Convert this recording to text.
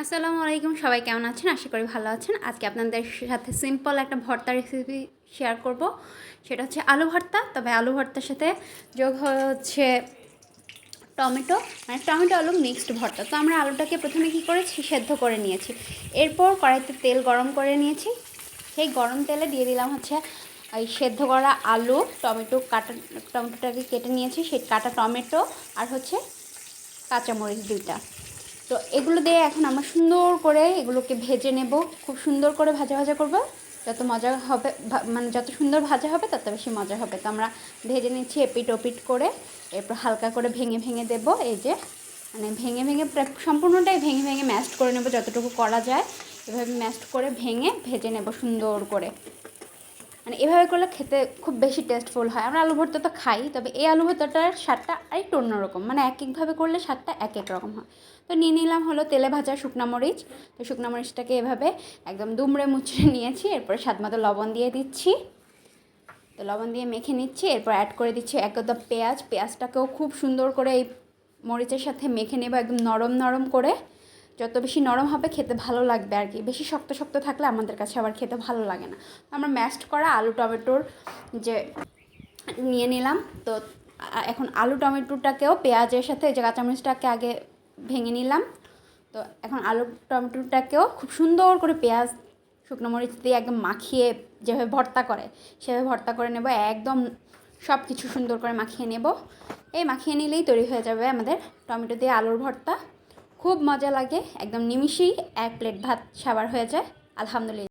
আসসালামু আলাইকুম, সবাই কেমন আছেন? আশা করি ভালো আছেন। আজকে আপনাদের সাথে সিম্পল একটা ভর্তা রেসিপি শেয়ার করব। সেটা হচ্ছে আলু ভর্তা। তবে আলু ভর্তার সাথে যোগ হচ্ছে টমেটো, মানে টমেটো আলু মিক্সড ভর্তা। তো আমরা আলুটাকে প্রথমে কী করেছি, সেদ্ধ করে নিয়েছি। এরপর কড়াইতে তেল গরম করে নিয়েছি। সেই গরম তেলে দিয়ে দিলাম হচ্ছে এই সেদ্ধ করা আলু, টমেটোটাকে কেটে নিয়েছি, সেই কাটা টমেটো আর হচ্ছে কাঁচামরিচ 2টা। তো এগুলো দিয়ে এখন আমরা সুন্দর করে এগুলোকে ভেজে নেব। খুব সুন্দর করে ভাজা ভাজা করব। যত মজা হবে, মানে যত সুন্দর ভাজা হবে তত বেশি মজা হবে। তো আমরা ভেজে নিচ্ছি এপিট ওপিট করে। এরপর হালকা করে ভেঙে ভেঙে দেবো। এই যে মানে ভেঙে ভেঙে প্রায় সম্পূর্ণটাই ভেঙে ভেঙে ম্যাশড করে নেব যতটুকু করা যায়। এভাবে ম্যাশড করে ভেঙে ভেজে নেব সুন্দর করে। মানে এভাবে করলে খেতে খুব বেশি টেস্টফুল হয়। আমরা আলু ভর্তা তো খাই, তবে এই আলু ভর্তাটার স্বাদটা আরেকটু অন্যরকম, মানে এক একভাবে করলে স্বাদটা এক এক রকম হয়। তো নিয়ে নিলাম হলো তেলে ভাজা শুকনো মরিচ। তো শুকনো মরিচটাকে এভাবে একদম দুমড়ে মুচড়ে নিয়েছি। এরপরে স্বাদ মতো লবণ দিয়ে দিচ্ছি। তো লবণ দিয়ে মেখে নিচ্ছি। এরপর অ্যাড করে দিচ্ছি একদম পেঁয়াজটাকেও খুব সুন্দর করে এই মরিচের সাথে মেখে নেব, একদম নরম নরম করে। যত বেশি নরম হবে খেতে ভালো লাগবে আর কি। বেশি শক্ত শক্ত থাকলে আমাদের কাছে আবার খেতে ভালো লাগে না। আমরা ম্যাশড করা আলু টমেটোর যে নিয়ে নিলাম। তো এখন আলু টমেটোটাকেও পেঁয়াজের সাথে যে কাঁচামরিচটাকে আগে ভেঙে নিলাম। তো এখন আলু টমেটোটাকেও খুব সুন্দর করে পেঁয়াজ শুকনো মরিচ দিয়ে একদম মাখিয়ে যেভাবে ভর্তা করে সেভাবে ভর্তা করে নেব। একদম সব কিছু সুন্দর করে মাখিয়ে নেব। এই মাখিয়ে নিলেই তৈরি হয়ে যাবে আমাদের টমেটো দিয়ে আলুর ভর্তা। খুব মজা লাগে, একদম নিমিষেই 1 প্লেট ভাত সাবার হয়ে যায়। আলহামদুলিল্লাহ।